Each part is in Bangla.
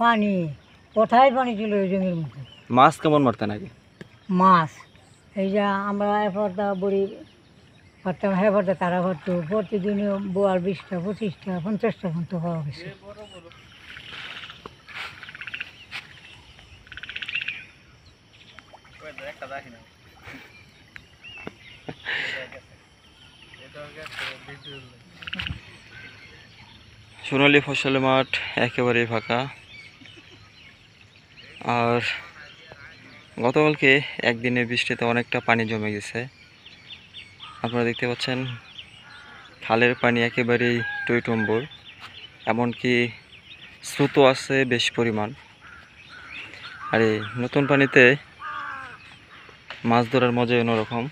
পানি কোথায় পানি ছিল ওই জমির মুখে? মাছ কেমন মারতেন আগে? মাছ এই যে আমরা এরপরটা বড়ি পারতাম, হেরপরটা তারা পারতো, প্রতিদিনই বোয়াল 20টা 25টা 50টা পর্যন্ত পাওয়া গেছে। সোনালী ফসলের মাঠ একেবারেই ফাঁকা। আর গতকালকে একদিনের বৃষ্টিতে অনেকটা পানি জমে গেছে। আপনারা দেখতে পাচ্ছেন খালের পানি একেবারেই টইটম্বুর, এমনকি স্রোতও আছে বেশ পরিমাণ। আর এই নতুন পানিতে মাছ ধরার মজাই অন্যরকম।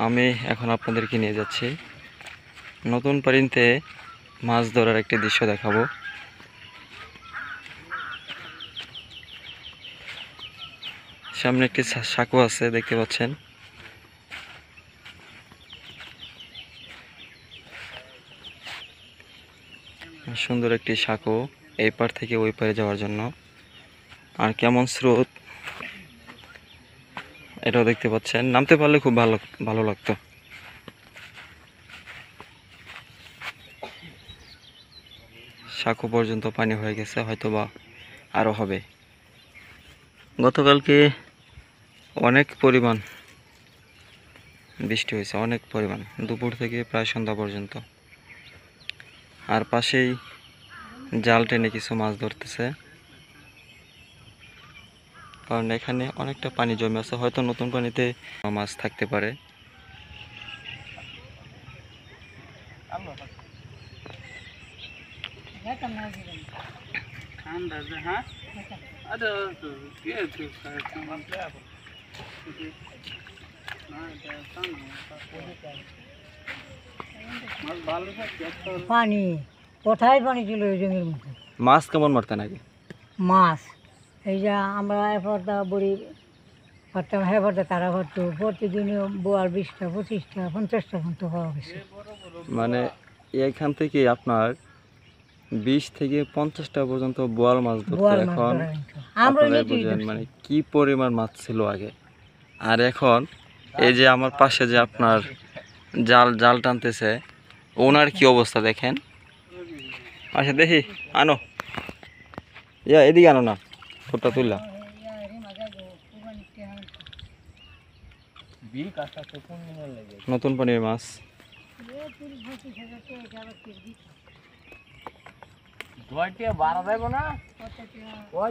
আমি এখন আপনাদেরকে নিয়ে যাচ্ছি নতুন পানিতে মাছ ধরার একটি দৃশ্য দেখাবো। সামনে একটি সাঁকো আছে, দেখতে পাচ্ছেন। সুন্দর একটি সাঁকো, এই পার থেকে ওই পারে যাওয়ার জন্য। আর কেমন স্রোত এটাও দেখতে পাচ্ছেন। নামতে পারলে খুব ভালো ভালো লাগতো। সাঁকো পর্যন্ত পানি হয়ে গেছে, হয়তো বা আরও হবে। গতকালকে অনেক পরিমাণ বৃষ্টি হয়েছে, অনেক পরিমাণ, দুপুর থেকে প্রায় সন্ধ্যা পর্যন্ত। আর পাশেই জাল টেনে কিছু মাছ ধরতেছে, কারণ এখানে অনেকটা পানি জমে আছে। হয়তো নতুন পানিতে মাছ থাকতে পারে। পানি কোথায় পানি ছিল ওই জমির মুখে? মাছ কেমন মারতেন আগে? মাছ এই যে আমরা এরপরটা বড়ি পারতাম, হেরপরটা তারা পারতো, প্রতিদিনই বোয়াল 20টা 25টা 50টা পর্যন্ত পাওয়া গেছে। মানে এখান থেকে আপনার 20 থেকে 50টা পর্যন্ত বোয়াল মাছ ধরতো। বোয়াল মাছ এখন ধরা হইতো। আমরা আপনারাই নিজেই বুঝেন ধরছি। মানে কি পরিমাণ মাছ ছিল আগে। আর এখন এই যে আমার পাশে যে আপনার জাল জাল টানতেছে, ওনার কি অবস্থা দেখেন। আচ্ছা দেখি, আনো, ইয়া এদিকে আনো না, ঠোঁটটা তুললা। নতুন পানির মাছ।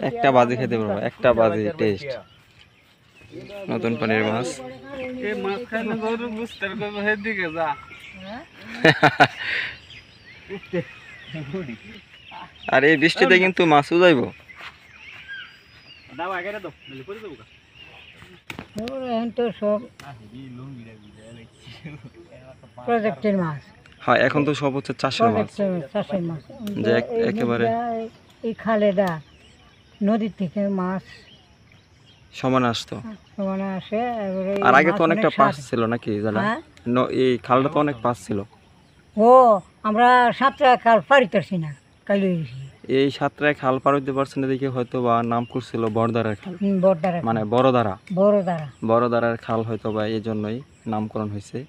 একটা বাজি খেতে পারবো, একটা বাজি টেস্ট। নতুন পানির মাছ। আর এই বৃষ্টিতে কিন্তু মাছও যাইবো। এখন তো সব প্রজেক্টের মাছ। হ্যাঁ, এখন তো সব হচ্ছে চাষের মাছ, চাষের মাছ। যে এই একেবারে এই খালেদা নদীর থেকে মাছ সমান আসতো। সমানে আসে। এবারে আর আগে তো অনেকটা পাস ছিল নাকি জানা? হ্যাঁ? এই খালটা তো অনেক পাস ছিল। ও আমরা 7টা খাল পারিতেছি না, কালি এই সাতটায় খাল পার হইতে পারছে না দেখে হয়তো বা নাম করছিল বড়দারের খাল, বড়দারা মানে বড়দারা। বড়দারা বড়দারের খাল হয়তো বা এই জন্যই নামকরণ হয়েছে।